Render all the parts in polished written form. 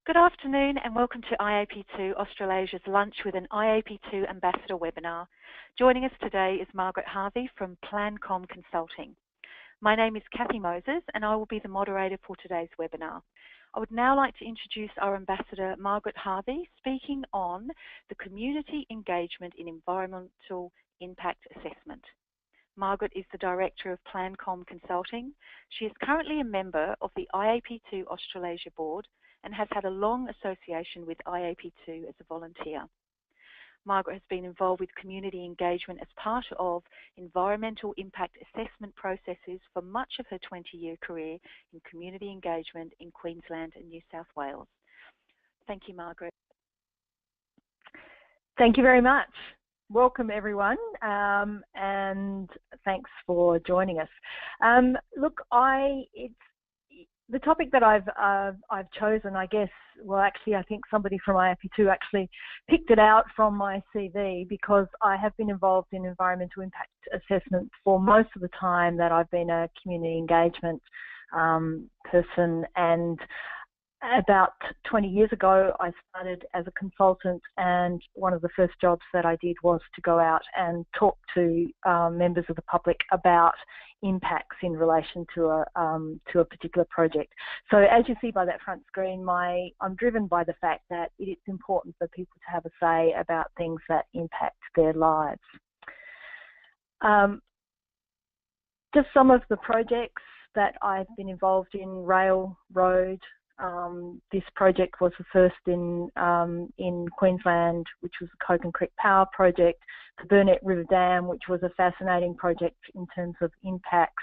Good afternoon and welcome to IAP2 Australasia's Lunch with an IAP2 Ambassador webinar. Joining us today is Margaret Harvie from PlanCom Consulting. My name is Kathy Moses and I will be the moderator for today's webinar. I would now like to introduce our Ambassador Margaret Harvie, speaking on the community engagement in environmental impact assessment. Margaret is the Director of PlanCom Consulting. She is currently a member of the IAP2 Australasia Board and has had a long association with IAP2 as a volunteer. Margaret has been involved with community engagement as part of environmental impact assessment processes for much of her 20-year career in community engagement in Queensland and New South Wales. Thank you, Margaret. Thank you very much. Welcome everyone, and thanks for joining us. Look, the topic that I've chosen, I guess, well, actually, I think somebody from IAP2 actually picked it out from my CV because I have been involved in environmental impact assessment for most of the time that I've been a community engagement person. And about 20 years ago, I started as a consultant, and one of the first jobs that I did was to go out and talk to members of the public about impacts in relation to a particular project. So as you see by that front screen, I'm driven by the fact that it's important for people to have a say about things that impact their lives. Just some of the projects that I've been involved in: rail, road. This project was the first in Queensland, which was the Cogan Creek Power Project, the Burnett River Dam, which was a fascinating project in terms of impacts,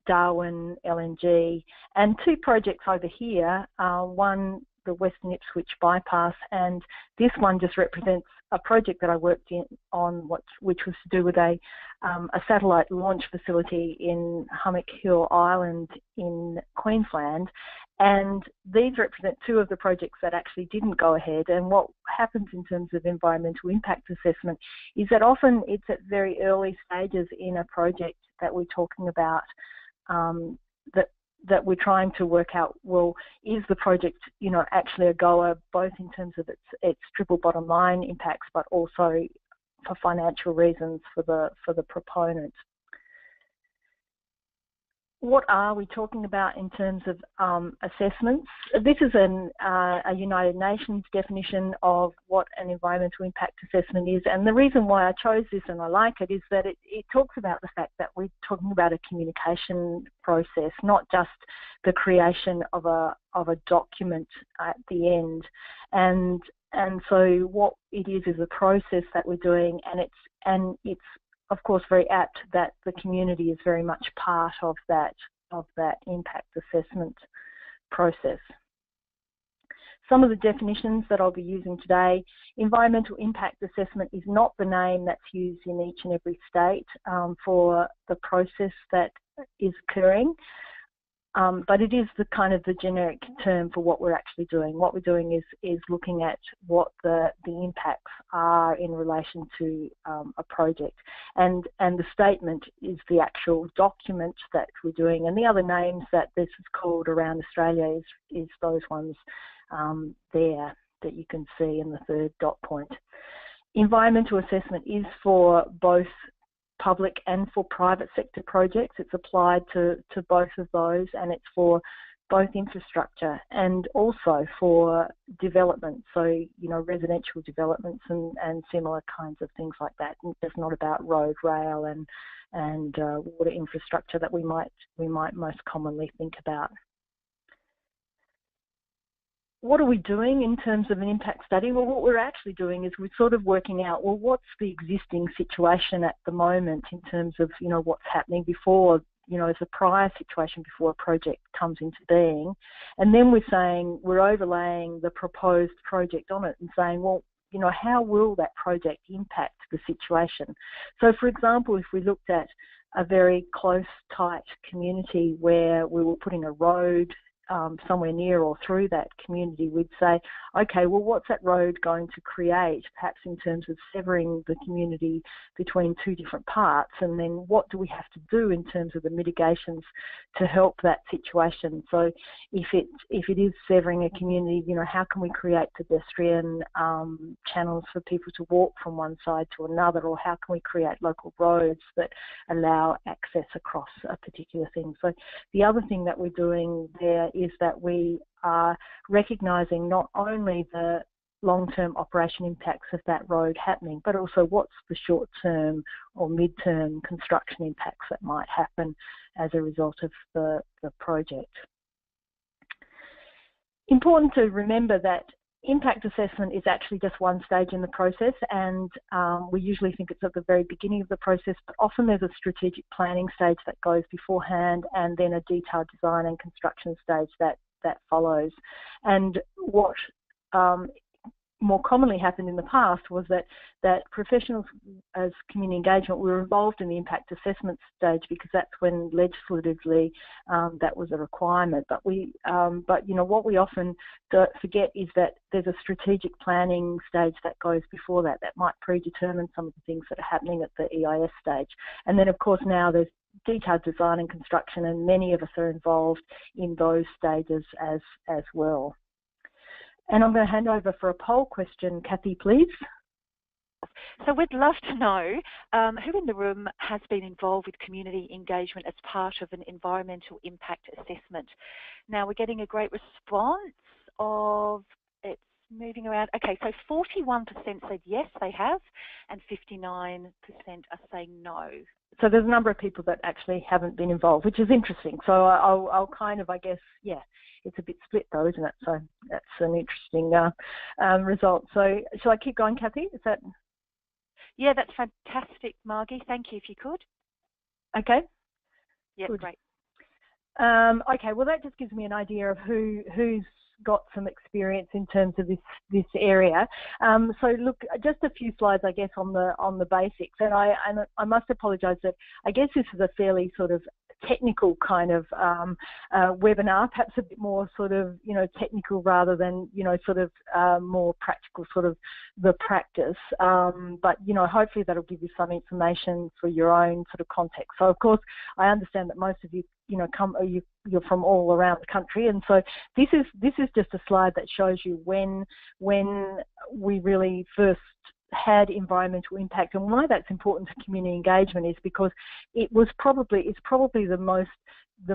Darwin, LNG, and two projects over here, one the Western Ipswich Bypass, and this one just represents a project that I worked on, which was to do with a satellite launch facility in Hummock Hill Island in Queensland. And these represent two of the projects that actually didn't go ahead. And what happens in terms of environmental impact assessment is that often it's at very early stages in a project that we're talking about, that we're trying to work out, well, is the project, actually a goer, both in terms of its triple bottom line impacts, but also for financial reasons for the proponent. What are we talking about in terms of assessments? This is a United Nations definition of what an environmental impact assessment is, and the reason why I chose this and I like it is that it talks about the fact that we're talking about a communication process, not just the creation of a document at the end. And so what it is a process that we're doing, and it's of course very apt that the community is very much part of that impact assessment process. Some of the definitions that I'll be using today: environmental impact assessment is not the name that's used in each and every state for the process that is occurring. But it is the generic term for what we're actually doing. What we're doing is looking at what the impacts are in relation to a project, and the statement is the actual document that we're doing. And the other names that this is called around Australia is those ones there that you can see in the third dot point. Environmental assessment is for both public and for private sector projects. It's applied to both of those, and it's for both infrastructure and also for development, so residential developments and similar kinds of things like that. And it's not about road, rail and water infrastructure that we might most commonly think about. What are we doing in terms of an impact study? Well, what we're actually doing is we're sort of working out, well, what's the existing situation at the moment in terms of, what's happening before, as a prior situation before a project comes into being. And then we're overlaying the proposed project on it and saying, well, how will that project impact the situation? So, for example, if we looked at a very close, tight community where we were putting a road somewhere near or through that community, we'd say, okay, well, what's that road going to create, perhaps in terms of severing the community between two different parts, and then what do we have to do in terms of the mitigations to help that situation? So if it is severing a community, you know, how can we create pedestrian channels for people to walk from one side to another, or how can we create local roads that allow access across a particular thing? So the other thing that we're doing there is that we are recognising not only the long-term operation impacts of that road happening, but also what's the short-term or mid-term construction impacts that might happen as a result of the project. Important to remember that impact assessment is actually just one stage in the process, and we usually think it's at the very beginning of the process, but often there's a strategic planning stage that goes beforehand, and then a detailed design and construction stage that follows. And what more commonly happened in the past was that professionals as community engagement were involved in the impact assessment stage because that's when legislatively that was a requirement. But you know, what we often forget is that there's a strategic planning stage that goes before that might predetermine some of the things that are happening at the EIS stage. And then of course now there's detailed design and construction, and many of us are involved in those stages as well. And I'm going to hand over for a poll question. Kathy, please. So we'd love to know who in the room has been involved with community engagement as part of an environmental impact assessment. Now we're getting a great response of, it's moving around. Okay, so 41% said yes, they have, and 59% are saying no. So there's a number of people that actually haven't been involved, which is interesting. So I'll kind of, I guess, yeah, it's a bit split though, isn't it? So that's an interesting result. So shall I keep going, Kathy? Is that? Yeah, that's fantastic, Margie. Thank you, if you could. Okay. Yeah, good. Great. Okay, well that just gives me an idea of who's got some experience in terms of this area. So look, just a few slides, I guess, on the basics. And I must apologise that I guess this is a fairly sort of technical kind of webinar, perhaps a bit more sort of, you know, technical rather than, you know, sort of more practical, sort of the practice. But, you know, hopefully that'll give you some information for your own sort of context. So, of course, I understand that most of you, you know, you're from all around the country, and so this is just a slide that shows you when we really first had environmental impact, and why that's important to community engagement is because it's probably the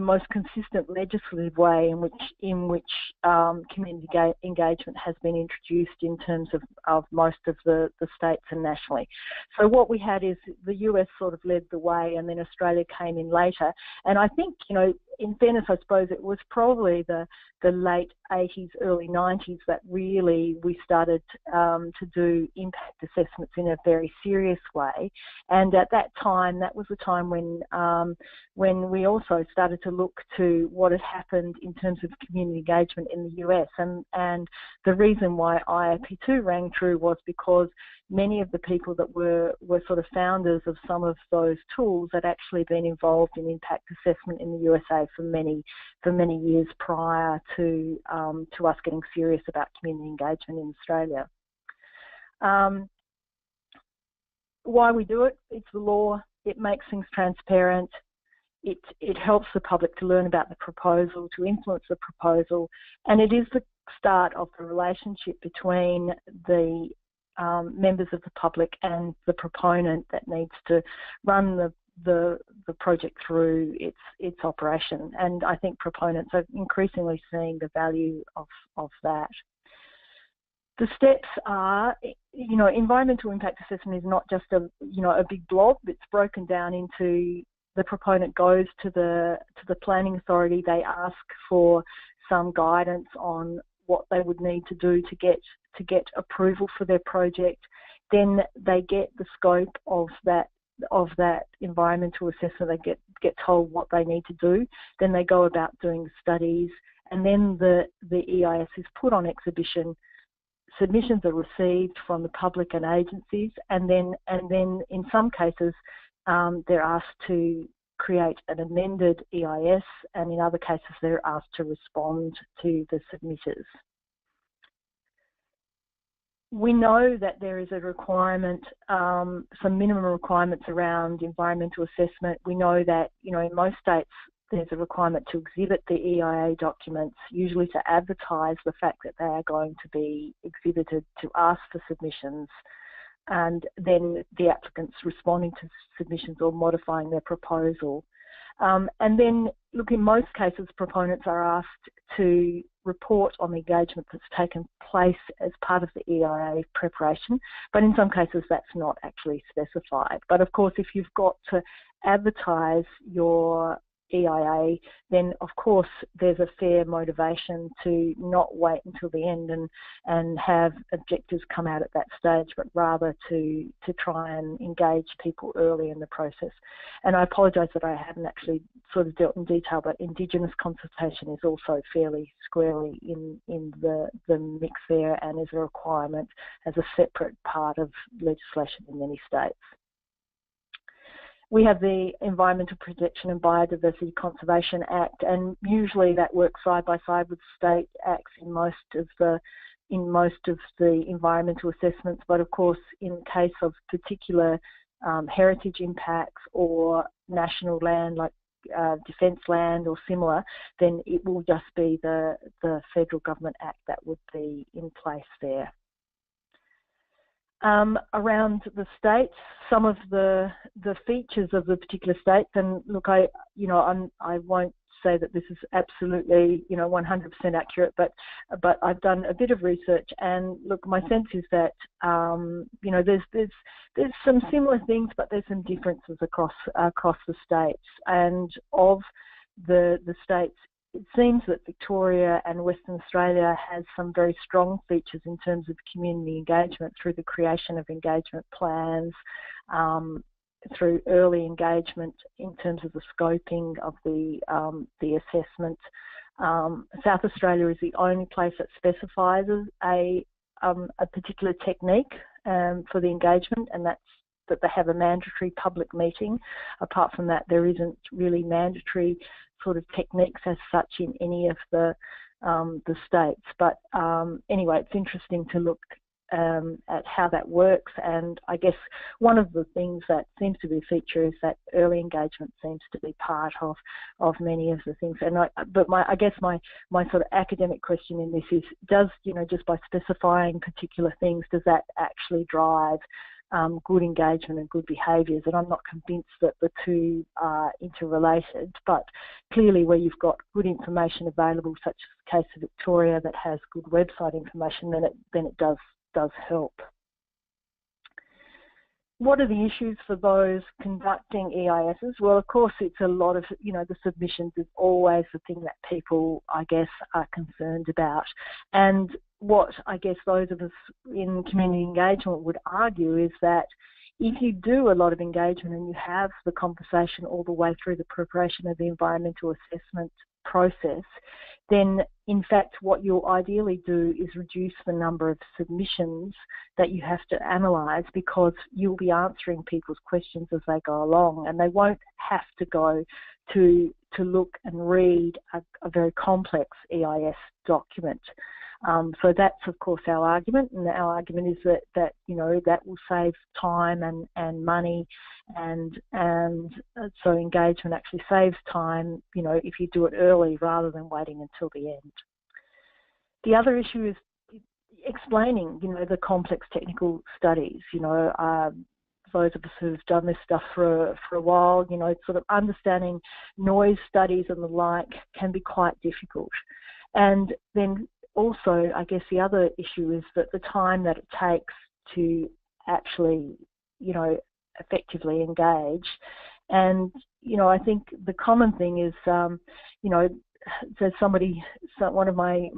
most consistent legislative way in which community engagement has been introduced in terms of most of the states and nationally. So what we had is the US sort of led the way, and then Australia came in later. And I think, you know, in fairness, I suppose it was probably the late 80s, early 90s that really we started to do impact assessments in a very serious way. And at that time, that was the time when we also started to look to what had happened in terms of community engagement in the US. And the reason why IAP2 rang true was because many of the people that were sort of founders of some of those tools had actually been involved in impact assessment in the USA for many years prior to us getting serious about community engagement in Australia. Why we do it? It's the law. It makes things transparent. It helps the public to learn about the proposal, to influence the proposal, and it is the start of the relationship between the members of the public and the proponent that needs to run the project through its operation. And I think proponents are increasingly seeing the value of that. The steps are, you know, environmental impact assessment is not just a big blob. It's broken down into the proponent goes to the planning authority. They ask for some guidance on what they would need to do to get approval for their project. Then they get the scope of that environmental assessment. They get told what they need to do. Then they go about doing studies, and then the EIS is put on exhibition. Submissions are received from the public and agencies, and then in some cases they're asked to create an amended EIS, and in other cases they're asked to respond to the submitters. We know that there is a requirement, some minimum requirements around environmental assessment. We know that, in most states there's a requirement to exhibit the EIA documents, usually to advertise the fact that they are going to be exhibited, to ask for submissions, and then the applicants responding to submissions or modifying their proposal. And then, look, in most cases, proponents are asked to report on the engagement that's taken place as part of the EIA preparation, but in some cases that's not actually specified. But of course, if you've got to advertise your EIA, then of course there's a fair motivation to not wait until the end and have objectors come out at that stage, but rather to try and engage people early in the process. And I apologise that I haven't actually sort of dealt in detail, but Indigenous consultation is also fairly squarely in the mix there, and is a requirement as a separate part of legislation in many states. We have the Environmental Protection and Biodiversity Conservation Act, and usually that works side by side with state acts in most of the environmental assessments. But of course, in case of particular heritage impacts or national land, like defence land or similar, then it will just be the federal government act that would be in place there. Around the states, some of the features of the particular states, and look, I won't say that this is absolutely 100% accurate, but I've done a bit of research, and look, my sense is that there's some similar things, but there's some differences across the states. And of the states, it seems that Victoria and Western Australia has some very strong features in terms of community engagement through the creation of engagement plans, through early engagement in terms of the scoping of the assessment. South Australia is the only place that specifies a particular technique for the engagement, and that's that they have a mandatory public meeting. Apart from that, there isn't really mandatory sort of techniques as such in any of the states. But anyway, it's interesting to look at how that works, and I guess one of the things that seems to be a feature is that early engagement seems to be part of many of the things. And I guess my sort of academic question in this is, does just by specifying particular things, does that actually drive good engagement and good behaviours? And I'm not convinced that the two are interrelated, but clearly where you've got good information available, such as the case of Victoria that has good website information, then it does help. What are the issues for those conducting EISs? Well, of course, it's a lot of, the submissions is always the thing that people, I guess, are concerned about. And what I guess those of us in community engagement would argue is that if you do a lot of engagement and you have the conversation all the way through the preparation of the environmental assessment process, then in fact what you'll ideally do is reduce the number of submissions that you have to analyse, because you'll be answering people's questions as they go along, and they won't have to go to look and read a very complex EIS document. So that's of course our argument, and our argument is that will save time and money, and so engagement actually saves time, if you do it early rather than waiting until the end. The other issue is explaining, the complex technical studies. Those of us who've done this stuff for a while, sort of understanding noise studies and the like can be quite difficult. And then also, I guess the other issue is that the time that it takes to actually, effectively engage. And, I think the common thing is, so one of my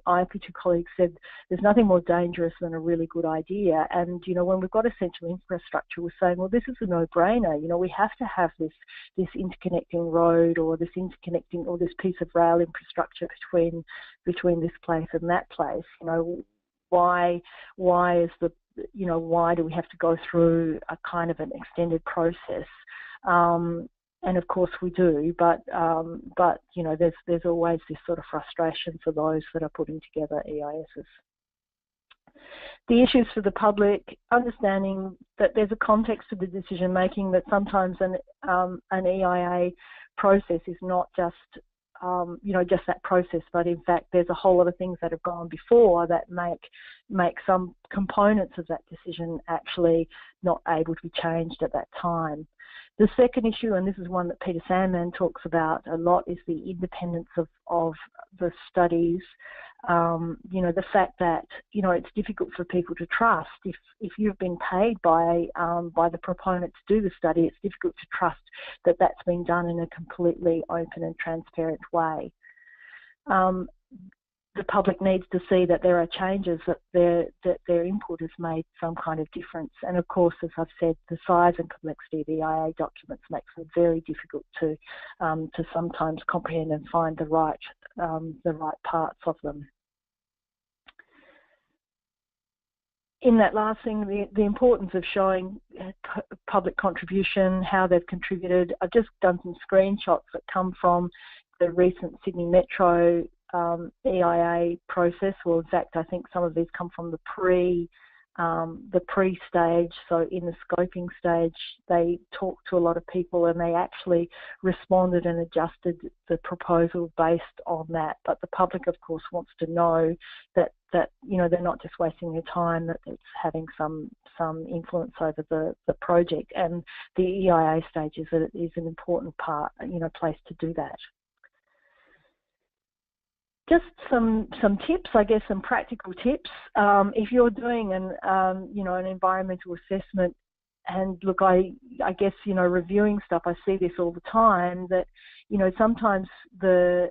IAP2 colleagues said, there's nothing more dangerous than a really good idea. And, when we've got essential infrastructure, we're saying, well, this is a no-brainer. We have to have this interconnecting road or this piece of rail infrastructure between this place and that place. Why do we have to go through a kind of an extended process? and of course we do, but you know, there's always this sort of frustration for those that are putting together EISs. The issues for the public, understanding that there's a context to the decision making, that sometimes an EIA process is not just you know, just that process, but in fact there's a whole lot of things that have gone before that make some components of that decision actually not able to be changed at that time. The second issue, and this is one that Peter Sandman talks about a lot, is the independence of the studies. You know, the fact that, you know, it's difficult for people to trust. If you've been paid by the proponent to do the study, it's difficult to trust that that's been done in a completely open and transparent way. The public needs to see that there are changes, that their input has made some kind of difference. And of course, as I've said, the size and complexity of EIA documents makes them very difficult to sometimes comprehend and find the right parts of them. In that last thing, the importance of showing public contribution, how they've contributed. I've just done some screenshots that come from the recent Sydney Metro EIA process. Well, in fact, I think some of these come from the pre-stage. So in the scoping stage, they talked to a lot of people and they actually responded and adjusted the proposal based on that. But the public, of course, wants to know that you know, they're not just wasting their time, that it's having some influence over the project. And the EIA stage is an important part, you know, place to do that. Just some tips, I guess, some practical tips. If you're doing you know, an environmental assessment, and look, I guess, you know, reviewing stuff, I see this all the time, that, you know, sometimes the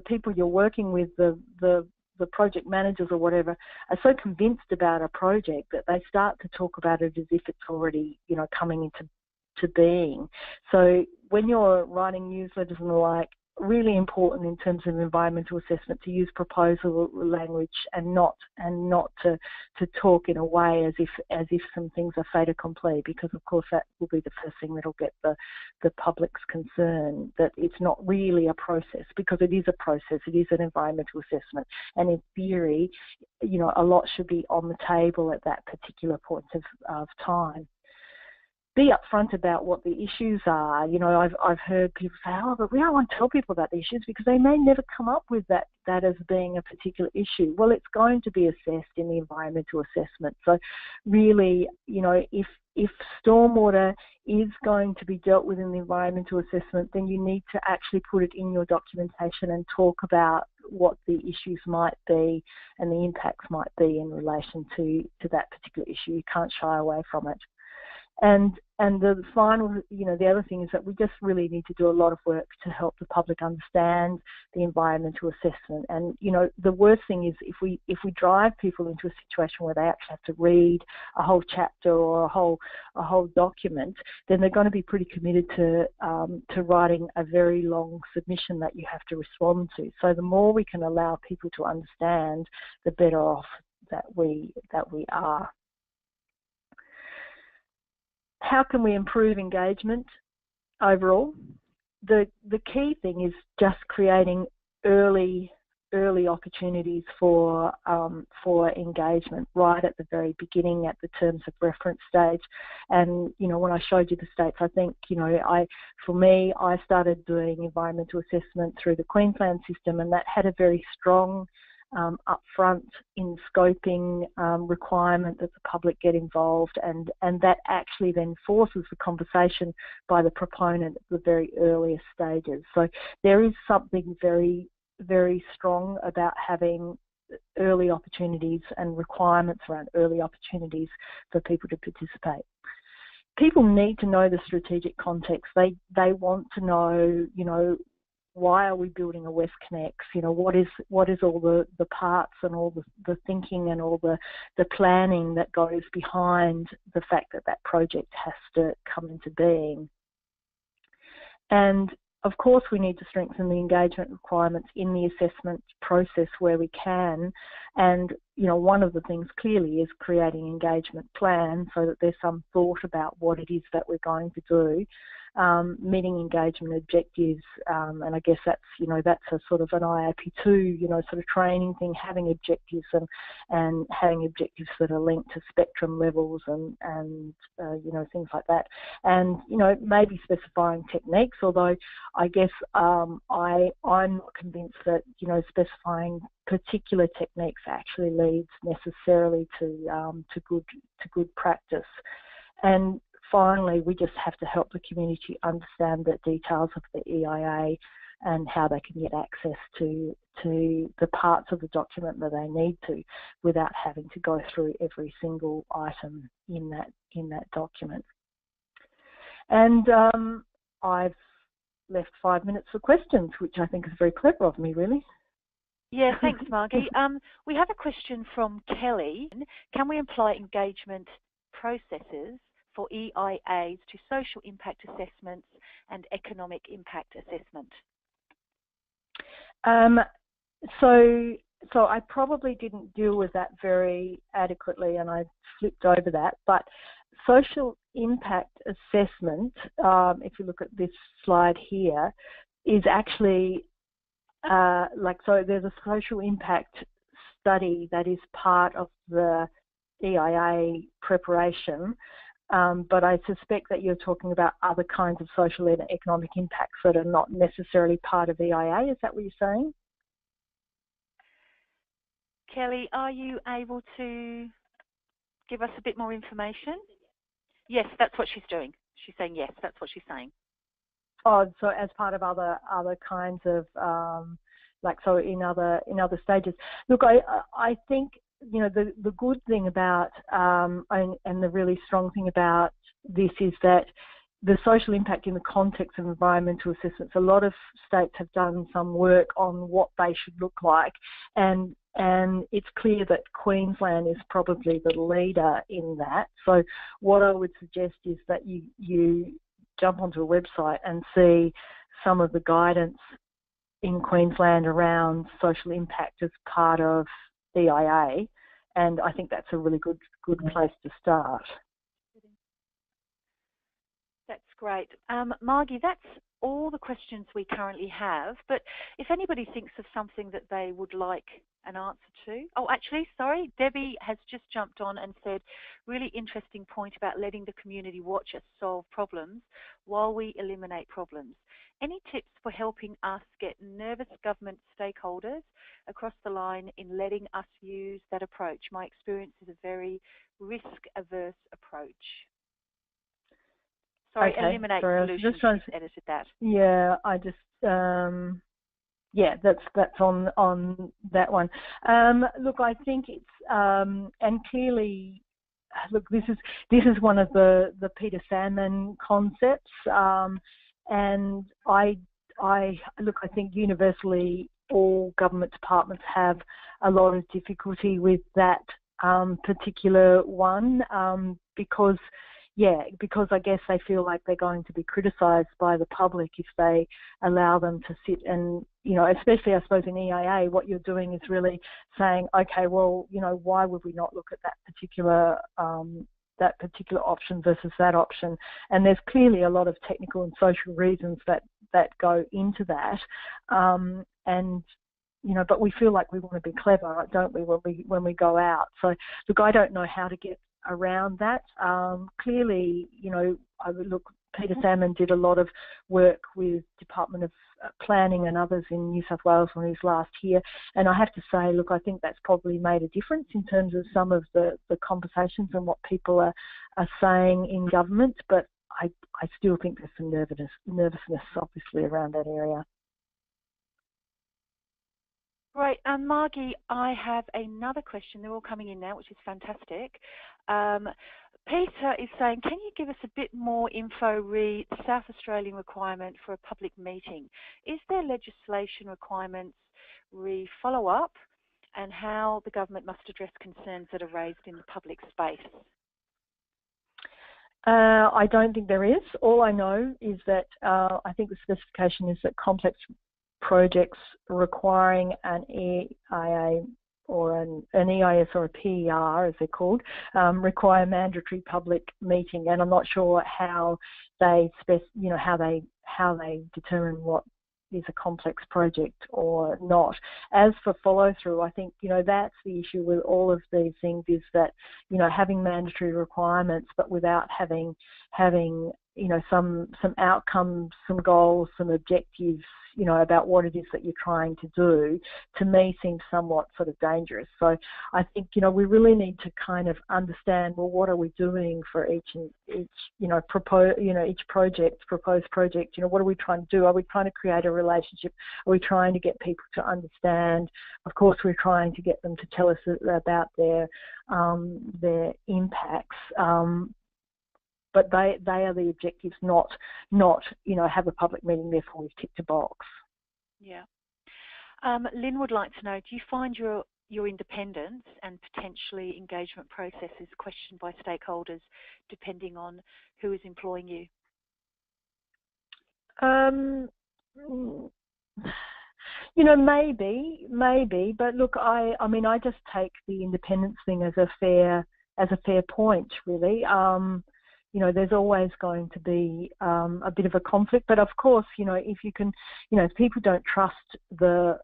people you're working with, the project managers or whatever, are so convinced about a project that they start to talk about it as if it's already, you know, coming into being. So when you're writing newsletters and the like, really important in terms of environmental assessment to use proposal language and not to talk in a way as if some things are fait accompli, because of course that will be the first thing that'll get the public's concern, that it's not really a process, because it is a process, it is an environmental assessment, and in theory, you know, a lot should be on the table at that particular point of time. Be upfront about what the issues are. You know, I've heard people say, oh, but we don't want to tell people about the issues because they may never come up with that as being a particular issue. Well, it's going to be assessed in the environmental assessment. So really, you know, if stormwater is going to be dealt with in the environmental assessment, then you need to actually put it in your documentation and talk about what the issues might be and the impacts might be in relation to that particular issue. You can't shy away from it. And the final, you know, the other thing is that we just really need to do a lot of work to help the public understand the environmental assessment. And, you know, the worst thing is if we drive people into a situation where they actually have to read a whole chapter or a whole document, then they're going to be pretty committed to writing a very long submission that you have to respond to. So the more we can allow people to understand, the better off that we are. How can we improve engagement overall? The key thing is just creating early opportunities for engagement right at the very beginning, at the terms of reference stage. And you know, when I showed you the states, I think, you know, I started doing environmental assessment through the Queensland system, and that had a very strong upfront in scoping requirement that the public get involved, and that actually then forces the conversation by the proponent at the very earliest stages. So there is something very, very strong about having early opportunities and requirements around early opportunities for people to participate. People need to know the strategic context. They want to know, you know, why are we building a WestConnex? You know, what is all the parts and all the thinking and all the planning that goes behind the fact that project has to come into being. And of course, we need to strengthen the engagement requirements in the assessment process where we can. And, you know, one of the things clearly is creating engagement plans so that there's some thought about what it is that we're going to do. meeting engagement objectives, and I guess that's that's a sort of an IAP2 sort of training thing, having objectives and having objectives that are linked to spectrum levels and things like that, and maybe specifying techniques. Although I guess I'm not convinced that specifying particular techniques actually leads necessarily to good practice. And finally, we just have to help the community understand the details of the EIA and how they can get access to the parts of the document that they need to, without having to go through every single item in that document. And I've left 5 minutes for questions, which I think is very clever of me, really. Yeah, thanks, Margie. We have a question from Kelly. Can we apply engagement processes for EIAs to social impact assessments and economic impact assessment? So I probably didn't deal with that very adequately, and I flipped over that. But social impact assessment, if you look at this slide here, is actually so there's a social impact study that is part of the EIA preparation, but I suspect that you're talking about other kinds of social and economic impacts that are not necessarily part of EIA. Is that what you're saying? Kelly, are you able to give us a bit more information? Yes, that's what she's doing. She's saying yes, that's what she's saying. Oh, so as part of other kinds of so in other stages. Look, I think the good thing about and the really strong thing about this is that the social impact in the context of environmental assessments, a lot of states have done some work on what they should look like, and it's clear that Queensland is probably the leader in that. So what I would suggest is that you jump onto a website and see some of the guidance in Queensland around social impact as part of EIA, and I think that's a really good place to start. That's great. Margie, that's all the questions we currently have, but if anybody thinks of something that they would like an answer to... Oh, actually, sorry, Debbie has just jumped on and said, really interesting point about letting the community watch us solve problems while we eliminate problems. Any tips for helping us get nervous government stakeholders across the line in letting us use that approach? My experience is a very risk-averse approach. Sorry, okay, eliminate sorry, solutions. She's edited that. Yeah, I just yeah, that's on that one. Look, I think it's and clearly, look, this is one of the Peter Sandman concepts, and I think universally all government departments have a lot of difficulty with that particular one, because I guess they feel like they're going to be criticised by the public if they allow them to sit and, especially I suppose in EIA, what you're doing is really saying, okay, well, why would we not look at that particular option versus that option? And there's clearly a lot of technical and social reasons that go into that, and but we feel like we want to be clever, don't we, when we go out? So look, I don't know how to get around that. Clearly, I would look, Peter Salmon did a lot of work with Department of Planning and others in New South Wales when he was last here, and I have to say, look, I think that's probably made a difference in terms of some of the conversations and what people are saying in government, but I still think there's some nervousness obviously around that area. Right, Margie, I have another question. They're all coming in now, which is fantastic. Peter is saying, can you give us a bit more info re South Australian requirement for a public meeting? Is there legislation requirements re follow-up, and how the government must address concerns that are raised in the public space? I don't think there is. All I know is that I think the specification is that complex projects requiring an EIA an EIS or a PER, as they're called, require mandatory public meeting, and I'm not sure how they how they determine what is a complex project or not. As for follow through, I think that's the issue with all of these things, is that having mandatory requirements but without having some outcomes, some goals, some objectives about what it is that you're trying to do, to me seems somewhat sort of dangerous. So I think we really need to kind of understand, well, what are we doing for each proposed project? What are we trying to do? Are we trying to create a relationship? Are we trying to get people to understand? Of course, we're trying to get them to tell us about their impacts. But they are the objectives, not have a public meeting, therefore we've ticked a box. Yeah. Lynn would like to know, do you find your independence and potentially engagement processes questioned by stakeholders depending on who is employing you? Maybe, but look, I mean, I just take the independence thing as a fair point, really. There's always going to be a bit of a conflict, but of course, if you can, if people don't trust the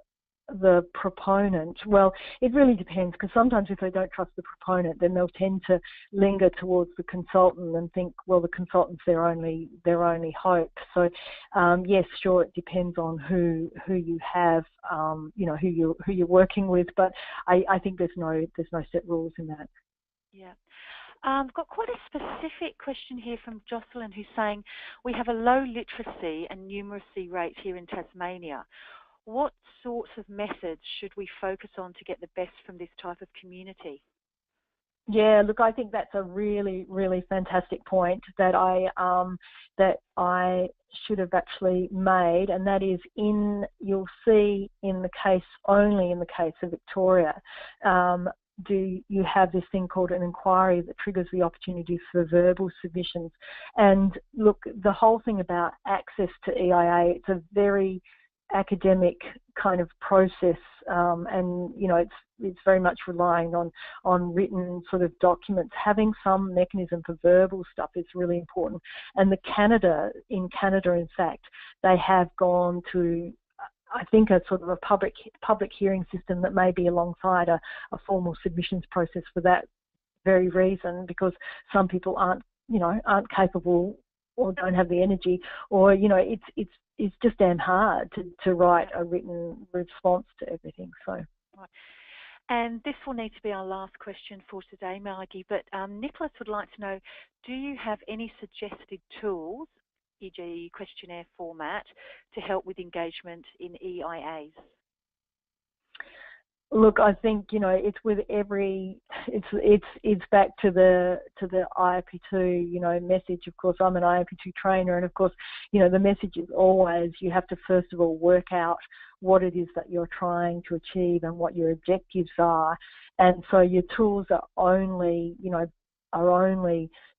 proponent, well, it really depends, because sometimes if they don't trust the proponent, then they'll tend to linger towards the consultant and think, well, the consultant's their only hope. So yes, sure, it depends on who you have, who you're working with, but I think there's no set rules in that. Yeah. I've got quite a specific question here from Jocelyn, who's saying, we have a low literacy and numeracy rate here in Tasmania. What sorts of methods should we focus on to get the best from this type of community? Yeah, look, I think that's a really, really fantastic point that I should have actually made, and that is you'll see in the case of Victoria, do you have this thing called an inquiry that triggers the opportunity for verbal submissions. And look, the whole thing about access to EIA, it's a very academic kind of process, and it's very much relying on written sort of documents. Having some mechanism for verbal stuff is really important. And in Canada, in fact, they have gone to, I think, a sort of a public hearing system that may be alongside a formal submissions process for that very reason, because some people aren't capable or don't have the energy, or it's just damn hard to write a written response to everything. So. Right. And this will need to be our last question for today, Margie, but Nicholas would like to know, do you have any suggested tools, e.g. questionnaire format, to help with engagement in EIAs? Look, I think it's with it's back to the IAP2 message. Of course, I'm an IAP2 trainer, and of course the message is always, you have to first of all work out what it is that you're trying to achieve and what your objectives are, and so your tools are only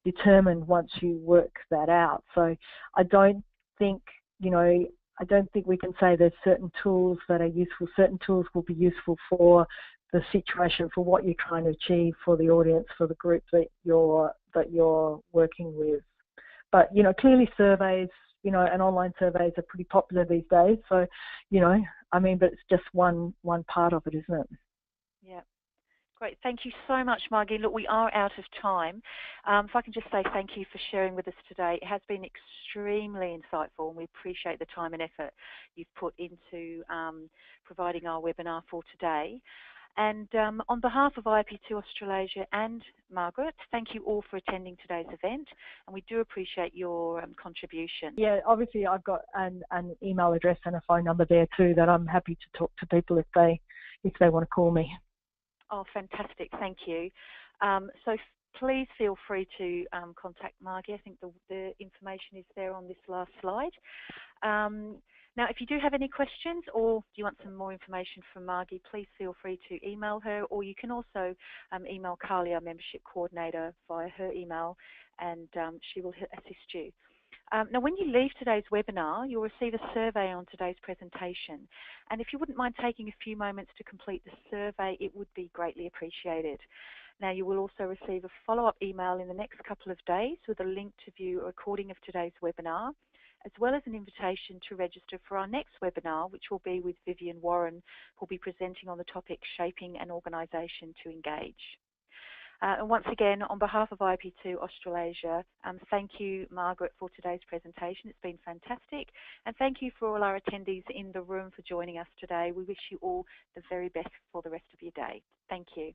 determined once you work that out. So I don't think we can say there's certain tools that are useful. Certain tools will be useful for the situation, for what you're trying to achieve, for the audience, for the group that you're working with. But clearly surveys, and online surveys are pretty popular these days. So but it's just one part of it, isn't it? Yeah. Great. Thank you so much, Margie. Look, we are out of time. If I can just say thank you for sharing with us today. It has been extremely insightful, and we appreciate the time and effort you've put into providing our webinar for today. And on behalf of IAP2 Australasia and Margaret, thank you all for attending today's event, and we do appreciate your contribution. Yeah, obviously I've got an email address and a phone number there too, that I'm happy to talk to people if they want to call me. Oh, fantastic. Thank you. So please feel free to contact Margie. I think the information is there on this last slide. Now, if you do have any questions or you want some more information from Margie, please feel free to email her, or you can also email Carly, our membership coordinator, via her email, and she will assist you. Now, when you leave today's webinar, you'll receive a survey on today's presentation. And if you wouldn't mind taking a few moments to complete the survey, it would be greatly appreciated. Now, you will also receive a follow-up email in the next couple of days with a link to view a recording of today's webinar, as well as an invitation to register for our next webinar, which will be with Vivian Warren, who will be presenting on the topic Shaping an Organisation to Engage. And once again, on behalf of IAP2 Australasia, thank you, Margaret, for today's presentation. It's been fantastic. And thank you for all our attendees in the room for joining us today. We wish you all the very best for the rest of your day. Thank you.